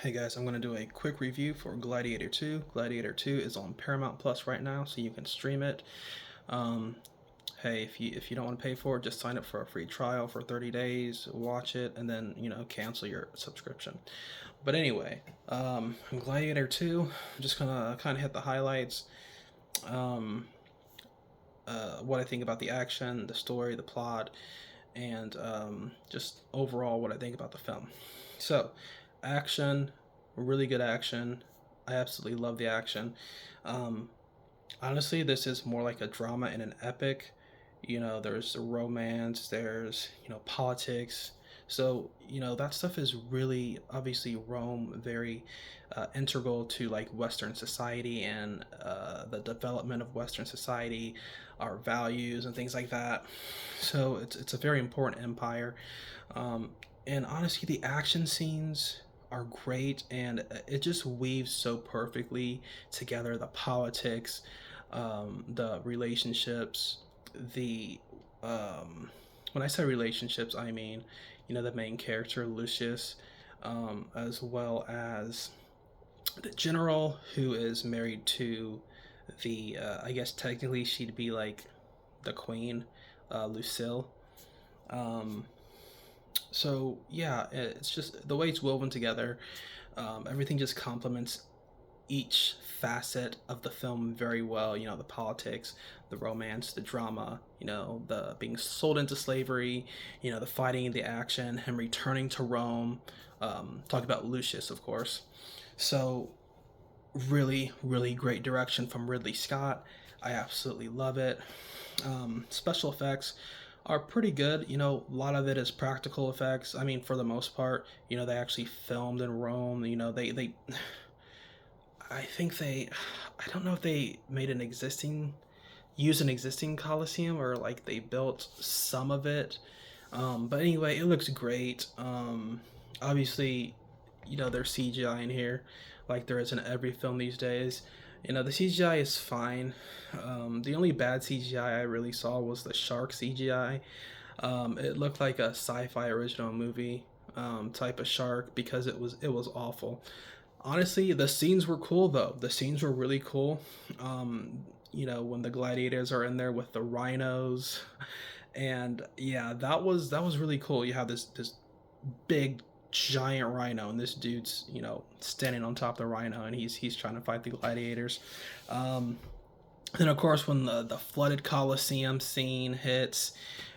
Hey guys, I'm going to do a quick review for Gladiator 2. Gladiator 2 is on Paramount Plus right now, so you can stream it. Um, hey, if you don't want to pay for it, just sign up for a free trial for 30 days, watch it, and then cancel your subscription. But anyway, Gladiator 2. I'm just gonna kind of hit the highlights. Um, what I think about the action, the story, the plot, and just overall what I think about the film. So, action, really good action. I absolutely love the action. Um, Honestly, this is more like a drama and an epic. There's romance, there's, politics. So, that stuff is really obviously Rome, very integral to like Western society and the development of Western society, our values and things like that. So it's a very important empire. Um, and honestly, the action scenes are great and it just weaves so perfectly together the politics, the relationships, the when I say relationships, I mean, the main character Lucius, as well as the general who is married to the I guess technically she'd be like the queen, Lucille. Um, so yeah, it's just the way it's woven together. Everything just complements each facet of the film very well. The politics, the romance, the drama, the being sold into slavery, the fighting, the action, him returning to Rome. Talk about Lucius, of course. So, really, really great direction from Ridley Scott. I absolutely love it. Special effects are pretty good. A lot of it is practical effects. I mean, for the most part, they actually filmed in Rome. They I think I don't know if they made use an existing Coliseum or like they built some of it. But anyway, it looks great. Obviously, there's CGI in here, like there is in every film these days. The CGI is fine. The only bad CGI I really saw was the shark CGI. It looked like a sci-fi original movie type of shark because it was awful. Honestly, the scenes were cool though. The scenes were really cool. When the gladiators are in there with the rhinos, and yeah, that was really cool. You have this big giant rhino, and this dude's standing on top of the rhino, and he's trying to fight the gladiators. Um, and of course, when the flooded Colosseum scene hits,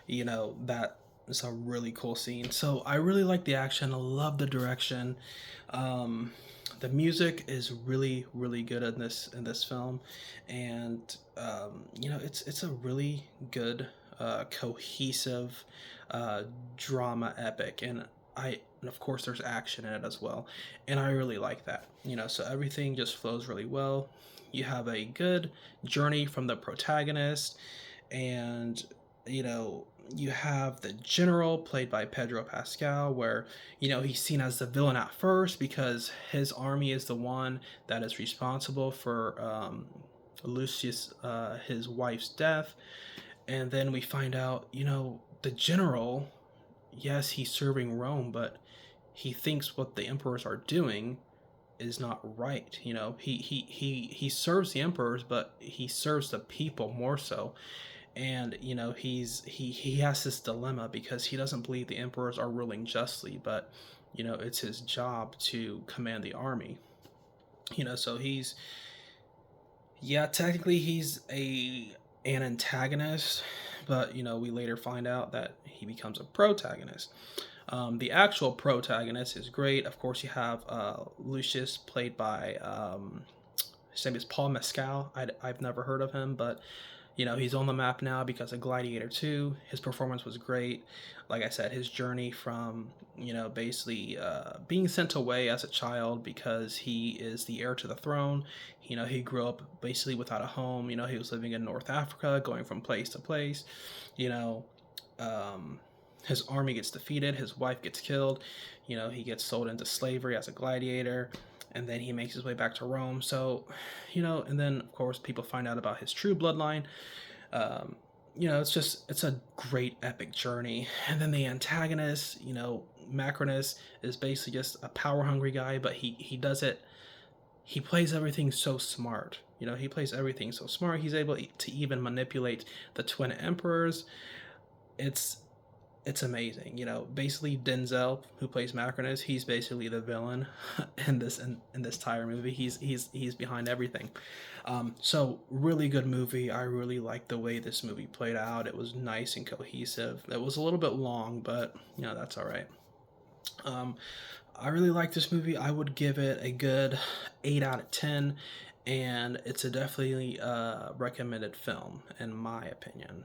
that is a really cool scene. So I really like the action. I love the direction. Um, the music is really really good in this film, and it's a really good cohesive uh, drama epic, and of course there's action in it as well, and I really like that. So everything just flows really well. You have a good journey from the protagonist, and you know you have the general played by Pedro Pascal, where he's seen as the villain at first because his army is the one that is responsible for Lucius, his wife's death. And then we find out, the general, yes, he's serving Rome, but he thinks what the emperors are doing is not right. He serves the emperors, but he serves the people more so. And he has this dilemma because he doesn't believe the emperors are ruling justly, but it's his job to command the army. So he's, yeah, technically he's an antagonist, but we later find out that he becomes a protagonist. The actual protagonist is great. Of course, you have Lucius, played by his name is Paul Mescal. I've never heard of him, but he's on the map now because of Gladiator 2. His performance was great. Like I said, his journey from basically being sent away as a child because he is the heir to the throne. He grew up basically without a home. He was living in North Africa, going from place to place. You know, um, his army gets defeated. His wife gets killed. He gets sold into slavery as a gladiator, and then he makes his way back to Rome. So, and then of course people find out about his true bloodline. um, it's a great epic journey. And then the antagonist, Macronus is basically just a power hungry guy, but he does it. He plays everything so smart. You know, he plays everything so smart. He's able to even manipulate the twin emperors. It's it's amazing. You know, basically Denzel, who plays Macronus, he's basically the villain in this entire movie. He's behind everything. So really good movie. I really liked the way this movie played out. It was nice and cohesive. It was a little bit long, but you know that's all right. Um, I really like this movie. I would give it a good 8 out of 10, and it's a definitely recommended film in my opinion.